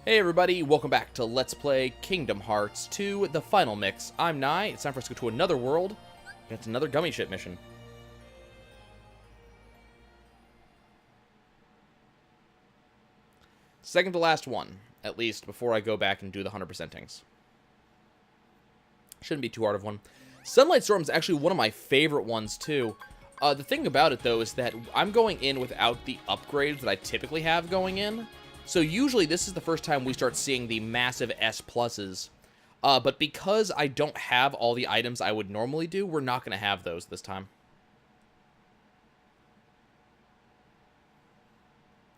Hey everybody, welcome back to Let's Play Kingdom Hearts 2, the final mix. I'm Nye, it's time for us to go to another world. It's another gummy ship mission. Second to last one, at least, before I go back and do the 100%ings. Shouldn't be too hard of one. Sunlight Storm is actually one of my favorite ones, too. The thing about it, though, is that I'm going in without the upgrades that I typically have going in. So usually this is the first time we start seeing the massive S pluses. But because I don't have all the items I would normally do, we're not going to have those this time.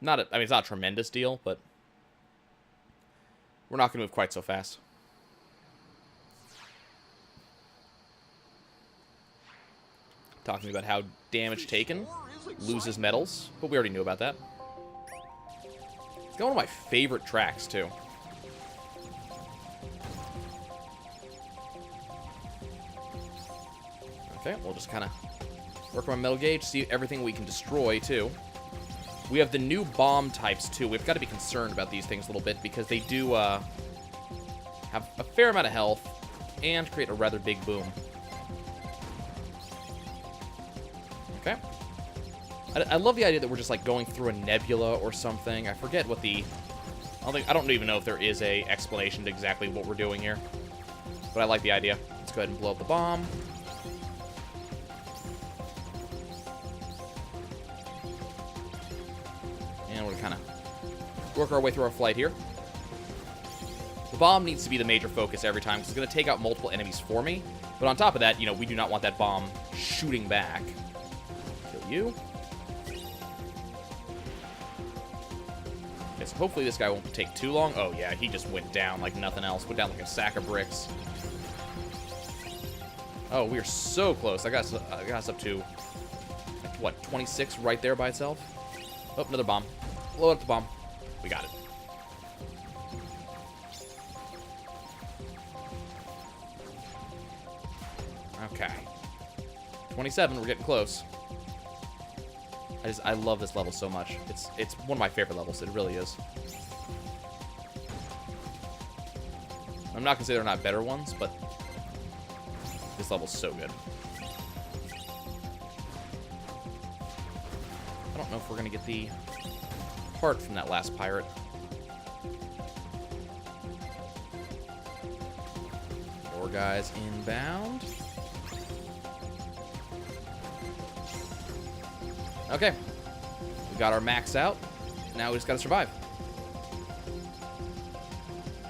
I mean, it's not a tremendous deal, but we're not going to move quite so fast. Talking about how damage taken loses medals, but we already knew about that. It's got one of my favorite tracks, too. Okay, we'll just kind of work on my metal gauge, see everything we can destroy, too. We have the new bomb types, too. We've got to be concerned about these things a little bit, because they do have a fair amount of health and create a rather big boom. Okay. I love the idea that we're just, like, going through a nebula or something. I forget what the... I don't even know if there is a explanation to exactly what we're doing here. But I like the idea. Let's go ahead and blow up the bomb. And we're going to kind of work our way through our flight here. The bomb needs to be the major focus every time, because it's going to take out multiple enemies for me. But on top of that, you know, we do not want that bomb shooting back. Kill you. So hopefully this guy won't take too long. Oh yeah, he just went down like nothing else. Went down like a sack of bricks. Oh, we are so close. I got us up to, like, what, 26 right there by itself? Oh, another bomb. Blow up the bomb. We got it. Okay. 27, we're getting close. I love this level so much. It's one of my favorite levels. It really is. I'm not gonna say they're not better ones, but this level's so good. I don't know if we're gonna get the heart from that last pirate. Four guys inbound. Okay, we got our max out. Now we just gotta survive.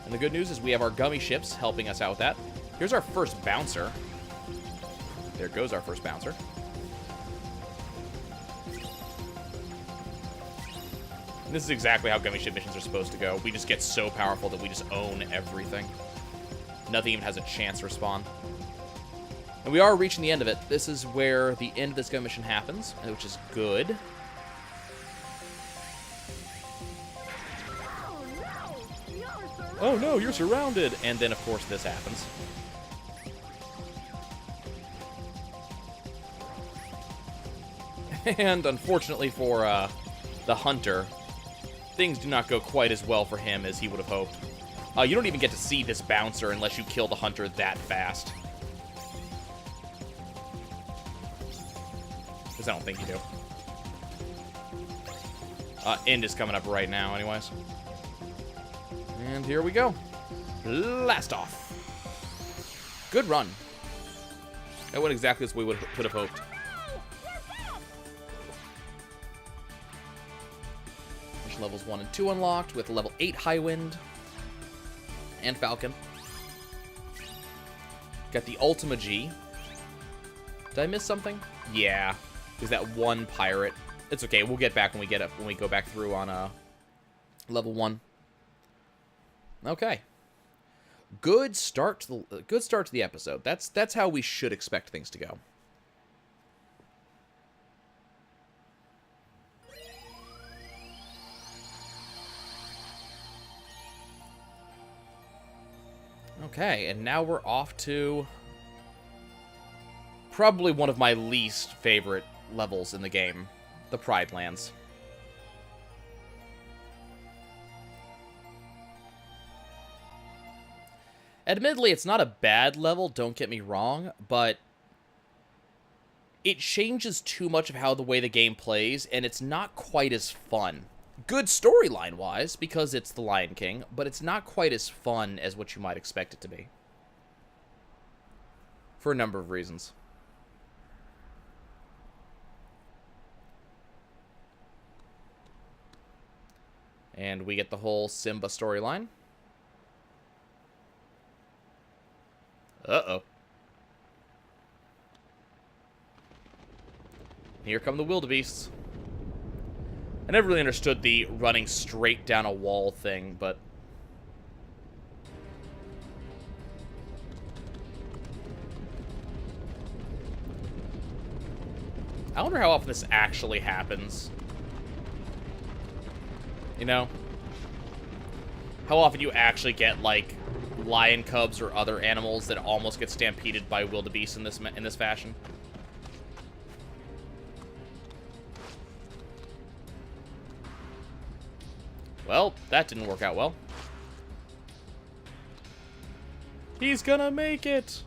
And the good news is we have our gummy ships helping us out with that. Here's our first bouncer. There goes our first bouncer. And this is exactly how gummy ship missions are supposed to go. We just get so powerful that we just own everything. Nothing even has a chance to respawn. And we are reaching the end of it. This is where the end of this gun mission happens, which is good. Oh no, you're surrounded! And then, of course, this happens. And unfortunately for the hunter, things do not go quite as well for him as he would have hoped. You don't even get to see this bouncer unless you kill the hunter that fast. I don't think you do. End is coming up right now, anyways. And here we go. Blast off. Good run. That went exactly as we would have hoped. Mission levels 1 and 2 unlocked with level 8 Highwind and Falcon. Got the Ultima G. Did I miss something? Yeah. There's that one pirate. It's okay. We'll get back when we go back through on level 1. Okay. Good start to the episode. That's how we should expect things to go. Okay, and now we're off to probably one of my least favorite levels in the game, the Pride Lands. Admittedly, it's not a bad level, don't get me wrong, but it changes too much of how the way the game plays, and it's not quite as fun. Good storyline-wise, because it's the Lion King, but it's not quite as fun as what you might expect it to be. For a number of reasons. And we get the whole Simba storyline. Uh-oh. Here come the wildebeests. I never really understood the running straight down a wall thing, but... I wonder how often this actually happens. You know? How often you actually get, like, lion cubs or other animals that almost get stampeded by wildebeest in this fashion. Well, that didn't work out well. He's gonna make it!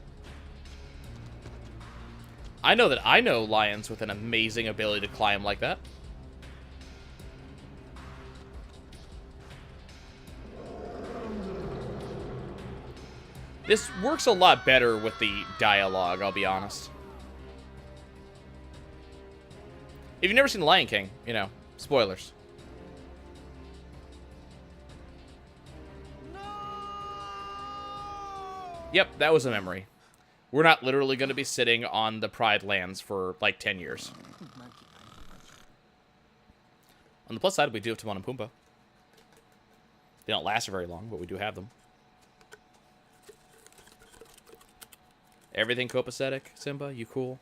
I know that I know lions with an amazing ability to climb like that. This works a lot better with the dialogue, I'll be honest. If you've never seen The Lion King, you know, spoilers. No! Yep, that was a memory. We're not literally going to be sitting on the Pride lands for, like, 10 years. On the plus side, we do have Timon and Pumbaa. They don't last very long, but we do have them. Everything copacetic, Simba? You cool?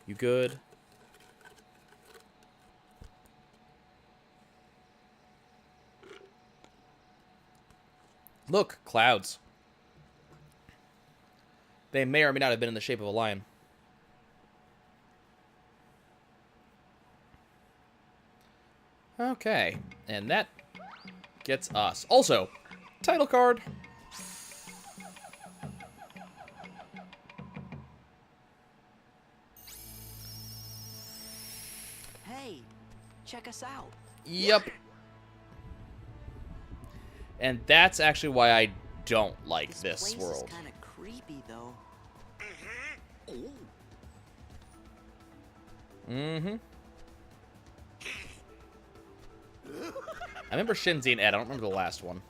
You good? Look, clouds. They may or may not have been in the shape of a lion. Okay, and that gets us. Also, title card. Hey, check us out. Yep. And that's actually why I don't like this world. Is kind of creepy, though. Mm-hmm. I remember Shinzi and Ed. I don't remember the last one.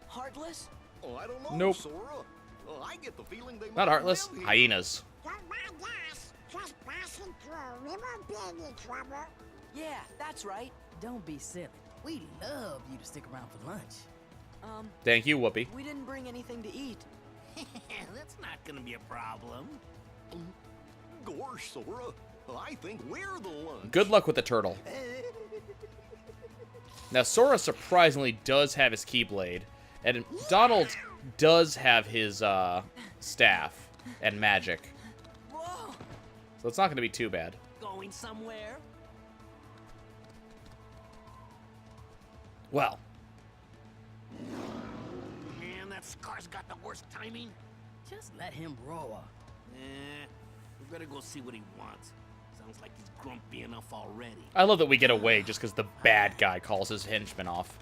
Heartless? Oh, I don't know, nope. Sora. Oh, I get the feeling they Not heartless. live here. Hyenas. Don't mind us, just passing through a river being in trouble. Yeah, that's right. Don't be silly. We'd love you to stick around for lunch. Thank you, Whoopi. We didn't bring anything to eat. That's not gonna be a problem. Gosh, Sora. I think we're the lunch. Good luck with the turtle. Now, Sora surprisingly does have his Keyblade, and Donald does have his staff and magic. Whoa! So it's not going to be too bad. Going somewhere? Well. Man, that Scar's got the worst timing. Just let him roar. We better go see what he wants. Sounds like he's grumpy enough already. I love that we get away just because the bad guy calls his henchmen off.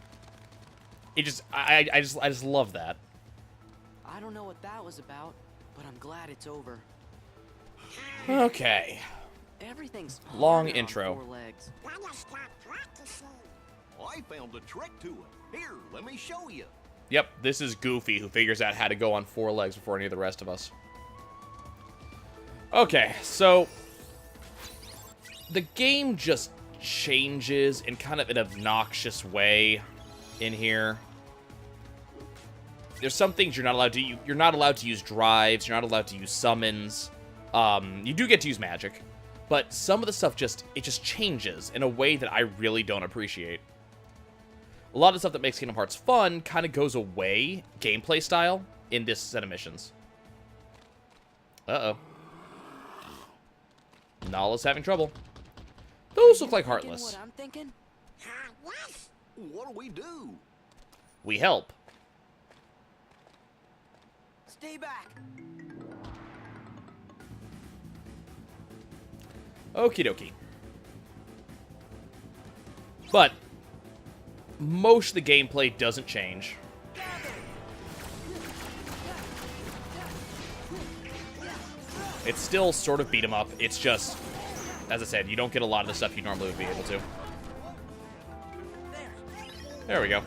It just, I just love that. I don't know what that was about, but I'm glad it's over. Okay. Everything's Long harder on intro. 4 legs. Gotta start practicing. I found a trick to it. Here, let me show you. Yep, this is Goofy who figures out how to go on 4 legs before any of the rest of us. Okay, so the game just changes in kind of an obnoxious way in here. There's some things you're not allowed to use. You're not allowed to use drives. You're not allowed to use summons. You do get to use magic, but some of the stuff just changes in a way that I really don't appreciate. A lot of the stuff that makes Kingdom Hearts fun kind of goes away, gameplay style, in this set of missions. Uh-oh. Nala's having trouble. Those look like Heartless. What I'm thinking? Yes? What do we do? We help. Stay back. Okie dokie. But most of the gameplay doesn't change. It's still sort of beat 'em up. It's just, as I said, you don't get a lot of the stuff you normally would be able to. There we go.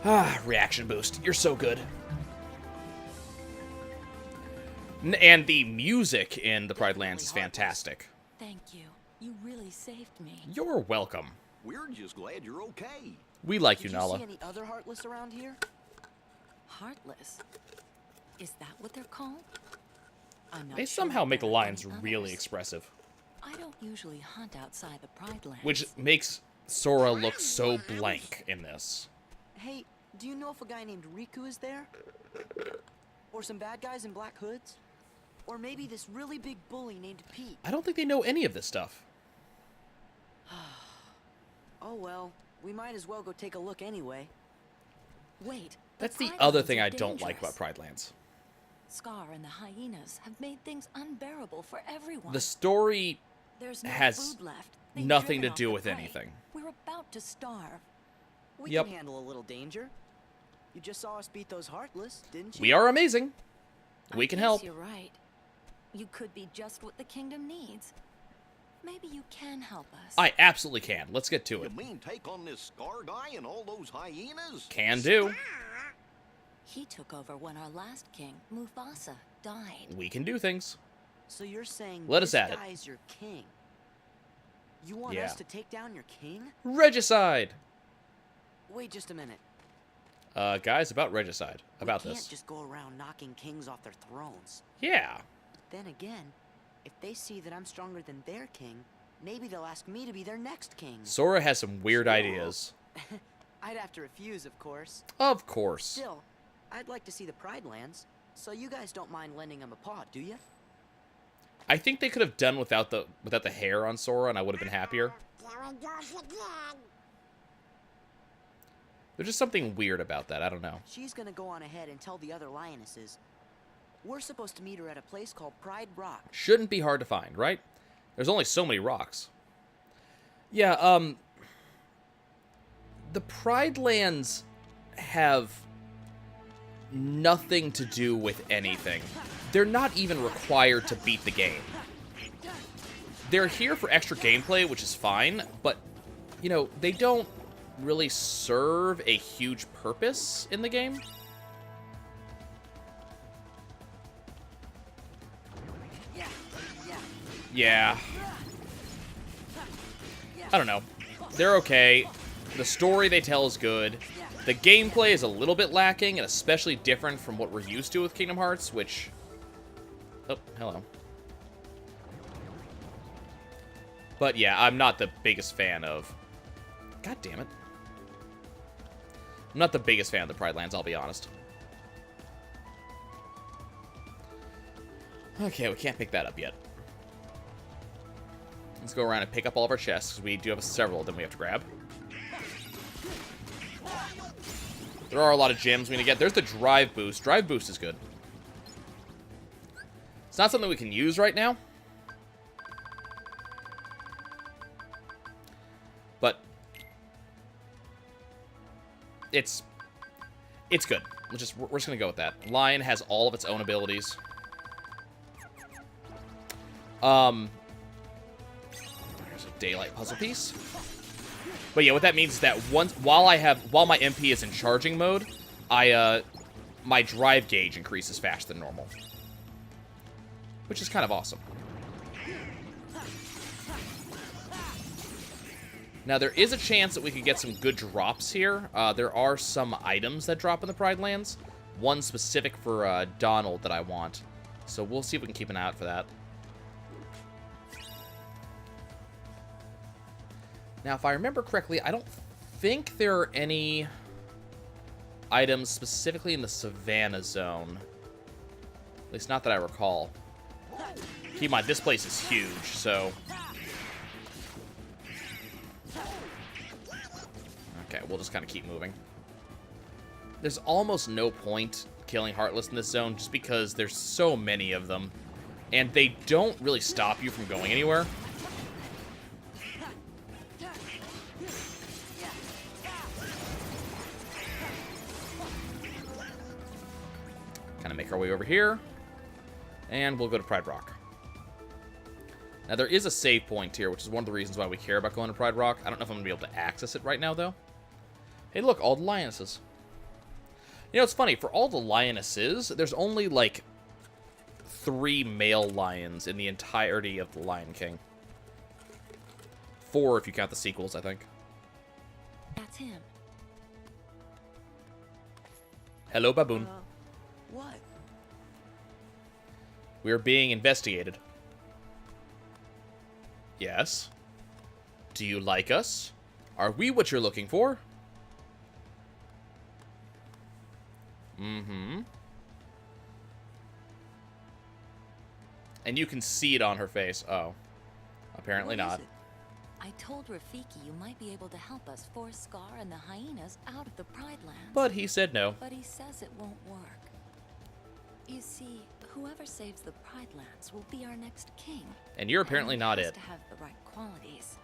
Ah, reaction boost. You're so good. And the music in the Pride Lands is fantastic. Thank you. You really saved me. You're welcome. We're just glad you're okay. We like you, Did you Nala. see any other Heartless around here? Heartless? Is that what they're called? I'm not They sure somehow if make the there are lions any really others. expressive. I don't usually hunt outside the Pride Lands. Which makes Sora look so blank in this. Hey, do you know if a guy named Riku is there? Or some bad guys in black hoods? Or maybe this really big bully named Pete? I don't think they know any of this stuff. Oh well, we might as well go take a look anyway. Wait. That's the Pride other Lands thing are I don't like dangerous. about Pride Lands. Scar and the hyenas have made things unbearable for everyone. The story There's no has food left. They've nothing to driven off do the with prey. anything. We're about to starve. We Yep. can handle a little danger. You just saw us beat those Heartless, didn't you? We are amazing. We I can guess help. You're right. You could be just what the kingdom needs. Maybe you can help us. I absolutely can. Let's get to You it. mean take on this Scar guy and all those hyenas? Can do. He took over when our last king, Mufasa, died. We can do things. So you're saying Let us this at it. guy's your king? You want Yeah. us to take down your king? Regicide. Wait just a minute. Guys, about regicide. About we this. can't just go around knocking kings off their thrones. Yeah. Then again, if they see that I'm stronger than their king, maybe they'll ask me to be their next king. Sora has some weird ideas. I'd have to refuse, of course. Of course. Still, I'd like to see the Pride Lands, so you guys don't mind lending them a paw, do you? I think they could have done without the hair on Sora, and I would have been happier. There it goes again. There's just something weird about that. I don't know. She's gonna go on ahead and tell the other lionesses. We're supposed to meet her at a place called Pride Rock. Shouldn't be hard to find, right? There's only so many rocks. Yeah, the Pride Lands have nothing to do with anything. They're not even required to beat the game. They're here for extra gameplay, which is fine, but, you know, they don't really serve a huge purpose in the game. Yeah. I don't know. They're okay. The story they tell is good. The gameplay is a little bit lacking, and especially different from what we're used to with Kingdom Hearts, which... Oh, hello. But yeah, I'm not the biggest fan of... God damn it. I'm not the biggest fan of the Pride Lands, I'll be honest. Okay, we can't pick that up yet. Let's go around and pick up all of our chests, because we do have several of them we have to grab. There are a lot of gems we need to get. There's the drive boost. Drive boost is good. It's not something we can use right now. But it's good. We're just gonna go with that. Lion has all of its own abilities. There's a daylight puzzle piece. But yeah, what that means is that while my MP is in charging mode, my drive gauge increases faster than normal, which is kind of awesome. Now, there is a chance that we could get some good drops here. There are some items that drop in the Pride Lands. One specific for Donald that I want. So we'll see if we can keep an eye out for that. Now, if I remember correctly, I don't think there are any items specifically in the Savannah Zone. At least not that I recall. Keep in mind, this place is huge, so... Okay, we'll just kind of keep moving. There's almost no point killing Heartless in this zone just because there's so many of them. And they don't really stop you from going anywhere. Kind of make our way over here. And we'll go to Pride Rock. Now, there is a save point here, which is one of the reasons why we care about going to Pride Rock. I don't know if I'm going to be able to access it right now, though. Hey, look, all the lionesses. You know, it's funny. For all the lionesses, there's only, like, 3 male lions in the entirety of The Lion King. 4 if you count the sequels, I think. That's him. Hello, baboon. What? We are being investigated. Yes. Do you like us? Are we what you're looking for? Mm-hmm. And you can see it on her face. Oh. Apparently not. I told Rafiki you might be able to help us force Scar and the hyenas out of the Pride Lands. But he said no. But he says it won't work. You see, whoever saves the Pride Lands will be our next king. And you're apparently not it. To have the right qualities.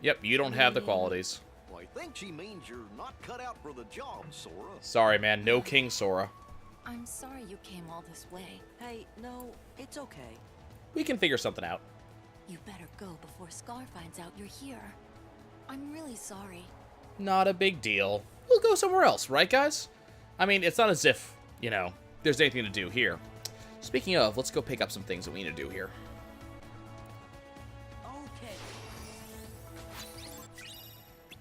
Yep, you don't have the qualities. Well, I think she means you're not cut out for the job, Sora. Sorry, man. No King Sora. I'm sorry you came all this way. Hey, no, it's okay. We can figure something out. You better go before Scar finds out you're here. I'm really sorry. Not a big deal. We'll go somewhere else, right, guys? I mean, it's not as if, you know, there's anything to do here. Speaking of, let's go pick up some things that we need to do here. Okay.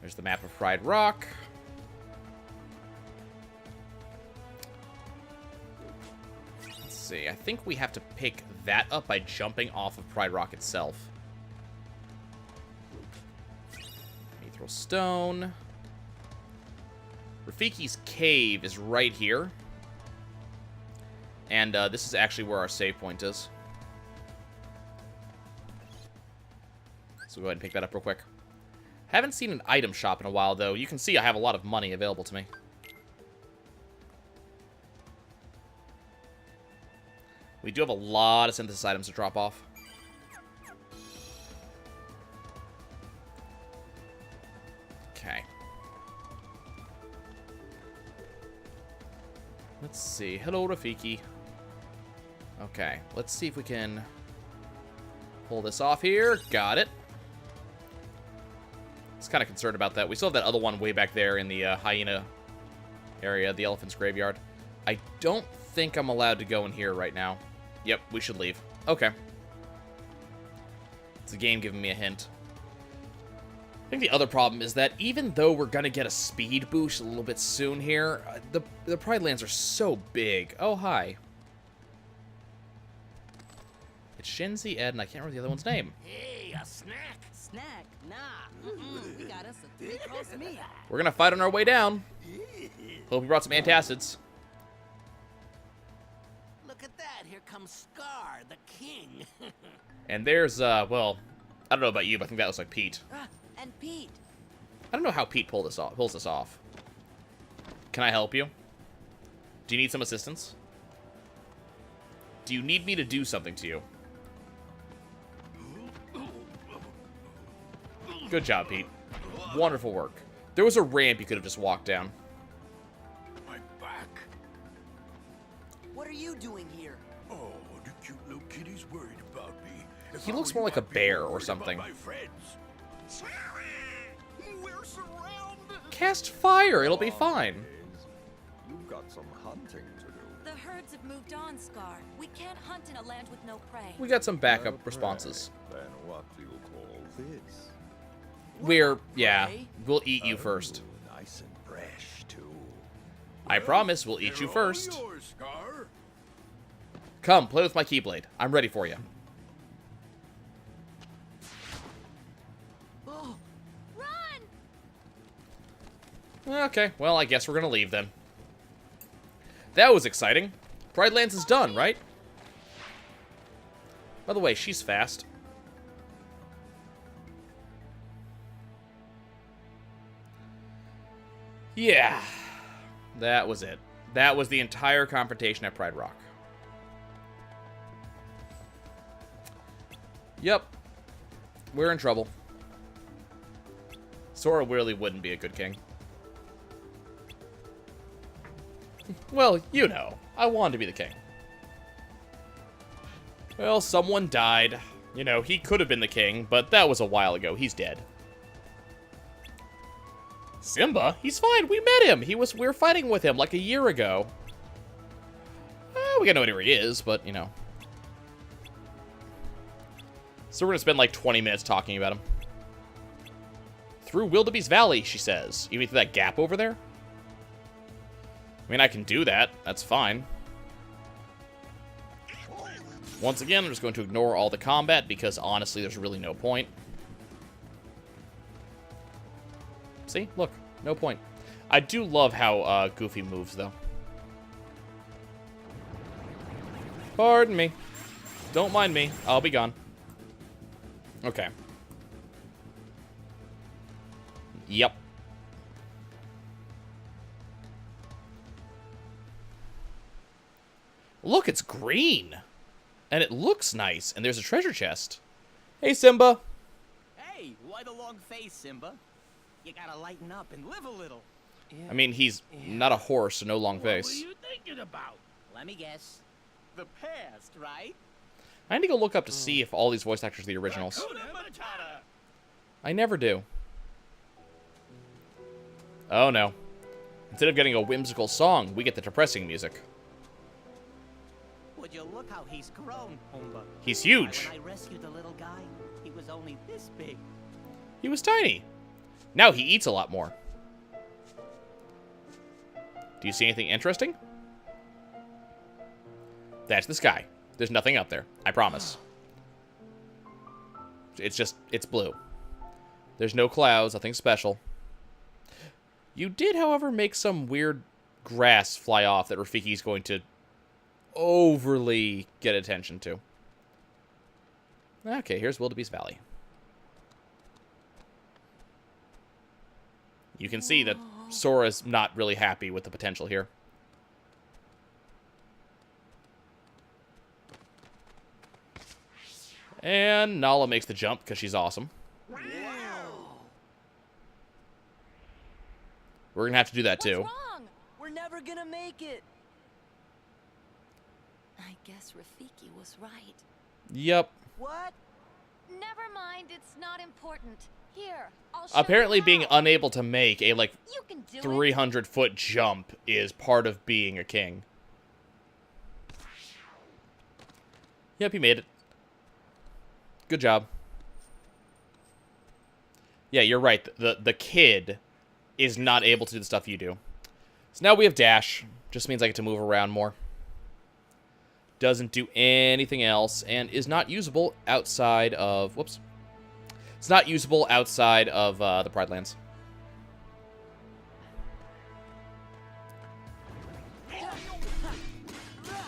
There's the map of Pride Rock. Let's see. I think we have to pick that up by jumping off of Pride Rock itself. Mithril Stone. Rafiki's cave is right here. And this is actually where our save point is. So go ahead and pick that up real quick. Haven't seen an item shop in a while, though. You can see I have a lot of money available to me. We do have a lot of synthesis items to drop off. Okay. Let's see. Hello, Rafiki. Okay, let's see if we can pull this off here. Got it. I was kind of concerned about that. We still have that other one way back there in the hyena area, the elephant's graveyard. I don't think I'm allowed to go in here right now. Yep, we should leave. Okay. It's the game giving me a hint. I think the other problem is that even though we're going to get a speed boost a little bit soon here, the Pride Lands are so big. Oh, hi. It's Shinzi, Ed, and I can't remember the other one's name. Hey, a snack? Snack? Nah. We got us a 3-course meal. We're going to fight on our way down. Hope we brought some antacids. Look at that. Here comes Scar, the king. And there's, well, I don't know about you, but I think that looks like Pete. And Pete. I don't know how Pete pulls this off. Can I help you? Do you need some assistance? Do you need me to do something to you? Good job, Pete. Wonderful work. There was a ramp you could have just walked down. My back. What are you doing here? Oh, the cute little kitty's worried about me. If He I looks were more you, like a I'd be bear or worried something. about my friends. We're surrounded. Cast fire, it'll be fine. You've got some hunting to do. The herds have moved on, Scar. We can't hunt in a land with no prey. We got some backup responses. Then what do you call this? Yeah, we'll eat you first. Nice and fresh, too. I promise we'll eat you They're all first. yours, Scar. Come, play with my Keyblade. I'm ready for you. Oh, Run! Okay, well, I guess we're gonna leave then. That was exciting. Pride Lands is done, right? By the way, she's fast. Yeah. That was it. That was the entire confrontation at Pride Rock. Yep. We're in trouble. Sora really wouldn't be a good king. Well, you know. I wanted to be the king. Well, someone died. You know, he could have been the king, but that was a while ago. He's dead. Simba? He's fine. We met him. We were fighting with him like a year ago. We gotta know where he is, but, you know. So we're gonna spend like 20 minutes talking about him. Through Wildebeest Valley, she says. You mean through that gap over there? I mean, I can do that. That's fine. Once again, I'm just going to ignore all the combat because, honestly, there's really no point. See? Look. No point. I do love how Goofy moves, though. Pardon me. Don't mind me. I'll be gone. Okay. Yep. Look, it's green. And it looks nice. And there's a treasure chest. Hey, Simba. Hey, why the long face, Simba? You gotta lighten up and live a little. I mean, he's not a horse, so no long face. What are you thinking about? Let me guess. The past, right? I need to go look up to see if all these voice actors are the originals. Hakuna Matata. I never do. Oh, no. Instead of getting a whimsical song, we get the depressing music. Would you look how he's grown, Pumbaa? He's huge. When I rescued the little guy, he was only this big. He was tiny. Now he eats a lot more. Do you see anything interesting? That's the sky. There's nothing up there. I promise. It's blue. There's no clouds, nothing special. You did, however, make some weird grass fly off that Rafiki's going to overly get attention to. Okay, here's Wildebeest Valley. You can see that Sora's not really happy with the potential here. And Nala makes the jump because she's awesome. Wow. We're going to have to do that too. What's wrong? We're never gonna make it. I guess Rafiki was right. Yep. What? Never mind, it's not important. Here, I'll show Apparently you being how. unable to make a, like, You can do it. 300-foot jump is part of being a king. Yep, he made it. Good job. Yeah, you're right. The kid is not able to do the stuff you do. So now we have dash. Just means I get to move around more. Doesn't do anything else and is not usable outside of... Whoops. It's not usable outside of the Pride Lands.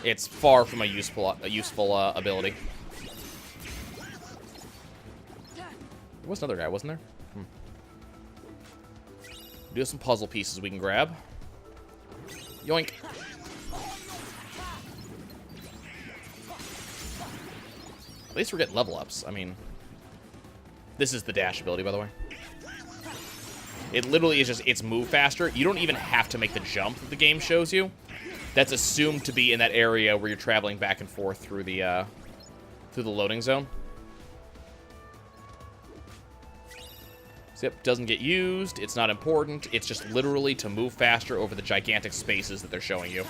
It's far from a useful ability. There was another guy, wasn't there? Do have some puzzle pieces we can grab. Yoink. At least we're getting level ups. I mean, this is the dash ability, by the way. It literally is just, it's move faster. You don't even have to make the jump that the game shows you. That's assumed to be in that area where you're traveling back and forth through the loading zone. Zip doesn't get used. It's not important. It's just literally to move faster over the gigantic spaces that they're showing you.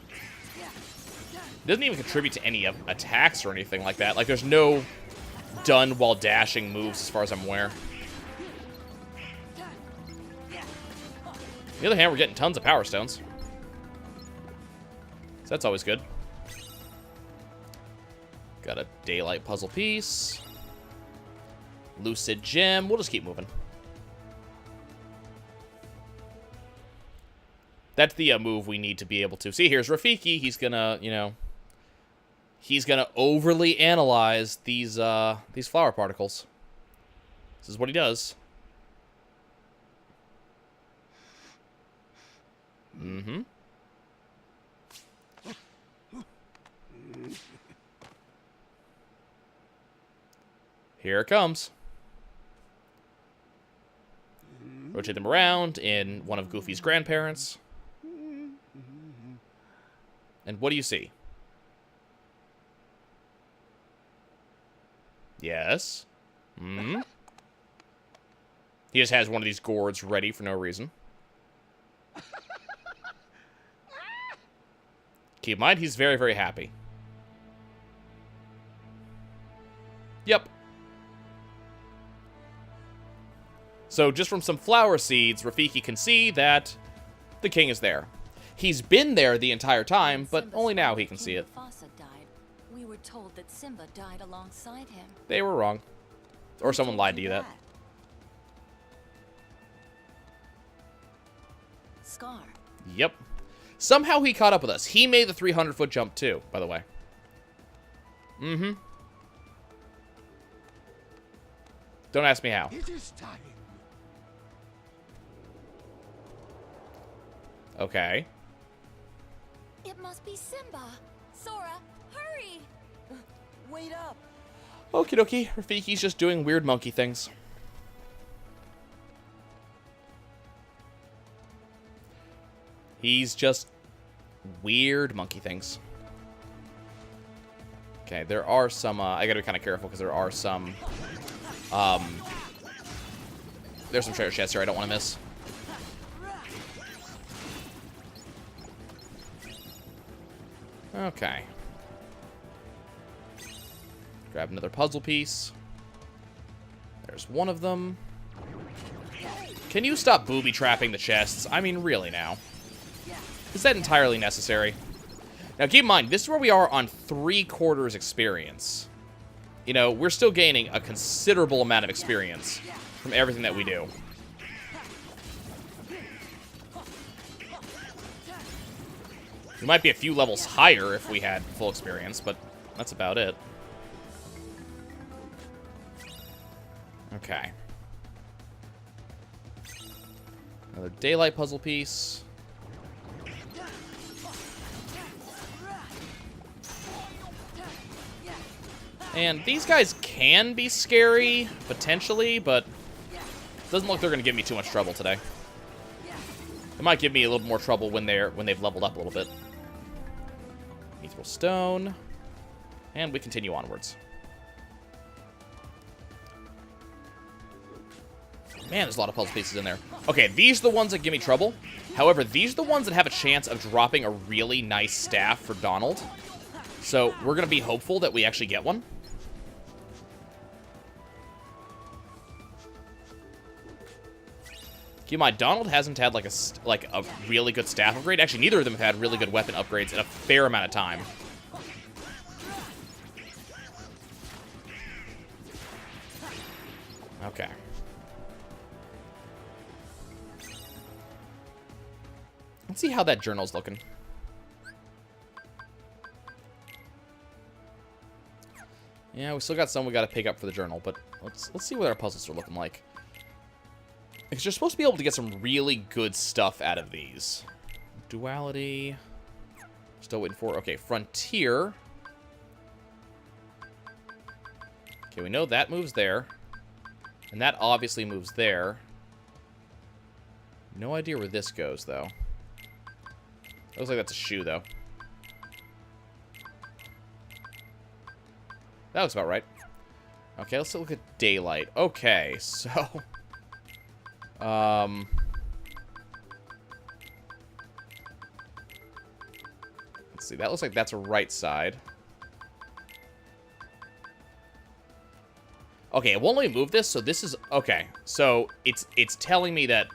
It doesn't even contribute to any attacks or anything like that. Like, there's no done while dashing moves as far as I'm aware. On the other hand, we're getting tons of power stones. So that's always good. Got a daylight puzzle piece. Lucid gem. We'll just keep moving. That's the move we need to be able to. See, here's Rafiki. He's gonna, you know... He's gonna overly analyze these flower particles. This is what he does. Mm-hmm. Here it comes. Rotate them around in one of Goofy's grandparents. And what do you see? Yes. Hmm. He just has one of these gourds ready for no reason. Keep in mind, he's very, very happy. Yep. So just from some flower seeds, Rafiki can see that the king is there. He's been there the entire time, but only now he can see it. We were told that Simba died alongside him. They were wrong. Or someone lied to you that. Scar. Yep. Somehow he caught up with us. He made the 300-foot jump too, by the way. Mm-hmm. Don't ask me how. It is time. Okay. It must be Simba. Sora, hurry! Wait up! Okie dokie. Rafiki's just doing weird monkey things. He's just weird monkey things. Okay, there are some, I gotta be kind of careful because there are some, there's some treasure chests here I don't want to miss. Okay. Grab another puzzle piece. There's one of them. Can you stop booby-trapping the chests? I mean, really now. Is that entirely necessary? Now, keep in mind, this is where we are on 3/4 experience. You know, we're still gaining a considerable amount of experience from everything that we do. We might be a few levels higher if we had full experience, but that's about it. Okay. Another daylight puzzle piece. And these guys can be scary, potentially, but it doesn't look like they're going to give me too much trouble today. It might give me a little more trouble when they've leveled up a little bit. Mithril stone. And we continue onwards. Man, there's a lot of puzzle pieces in there. Okay, these are the ones that give me trouble. However, these are the ones that have a chance of dropping a really nice staff for Donald. So we're going to be hopeful that we actually get one. Keep in mind, Donald hasn't had like a really good staff upgrade. Actually, neither of them have had really good weapon upgrades in a fair amount of time. Okay. Let's see how that journal's looking. Yeah, we still got some we got to pick up for the journal, but let's see what our puzzles are looking like. Because you're supposed to be able to get some really good stuff out of these. Duality. Still waiting for... Okay, Frontier. Okay, we know that moves there. And that obviously moves there. No idea where this goes, though. Looks like that's a shoe, though. That looks about right. Okay, let's look at daylight. Okay, so... let's see, that looks like that's a right side. Okay, it won't let me move this, so this is... Okay, so it's telling me that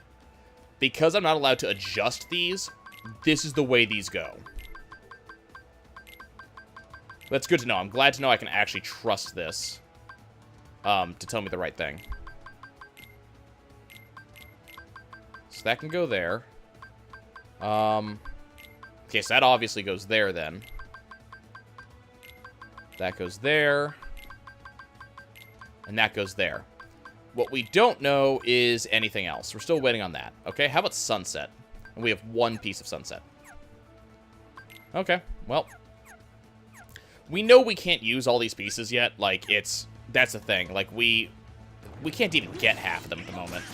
because I'm not allowed to adjust these, this is the way these go. That's good to know. I'm glad to know I can actually trust this to tell me the right thing. So that can go there. Okay, so that obviously goes there then. That goes there. And that goes there. What we don't know is anything else. We're still waiting on that. Okay, how about sunset? And we have 1 piece of sunset. Okay, well. We know we can't use all these pieces yet. Like, that's the thing. Like, we can't even get half of them at the moment.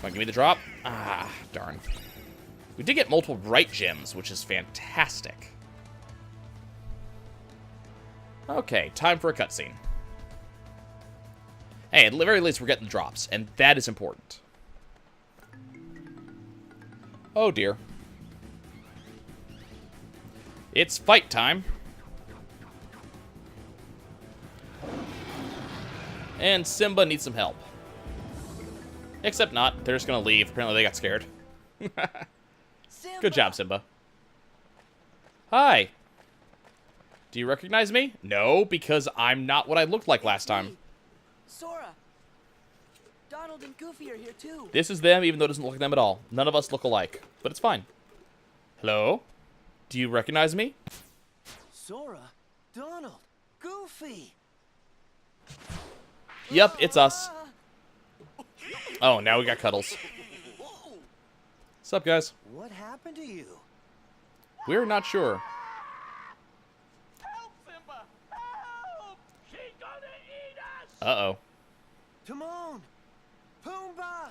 Come on, give me the drop. Ah, darn. We did get multiple bright gems, which is fantastic. Okay, time for a cutscene. Hey, at the very least, we're getting the drops, and that is important. Oh, dear. It's fight time. And Simba needs some help. Except not. They're just gonna leave. Apparently they got scared. Good job, Simba. Hi. Do you recognize me? No, because I'm not what I looked like last time. Sora. Donald and Goofy are here too. This is them, even though it doesn't look like them at all. None of us look alike, but it's fine. Hello? Do you recognize me? Sora, Donald, Goofy. Yep, it's us. Oh, now we got cuddles. What's up, guys? What happened to you? We're not sure. Help, Simba! Help! She's gonna eat us! Uh-oh. Timon! Pumbaa!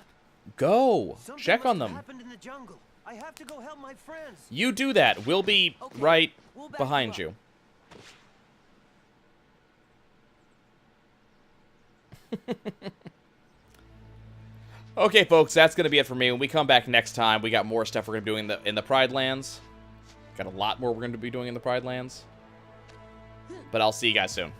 Go! Something Check must on have them. happened in the jungle. I have to go help my friends. You do that. We'll be Okay, right we'll back behind you you. Okay, folks, that's going to be it for me. When we come back next time, we got more stuff we're going to be doing in the Pride Lands. Got a lot more we're going to be doing in the Pride Lands. But I'll see you guys soon.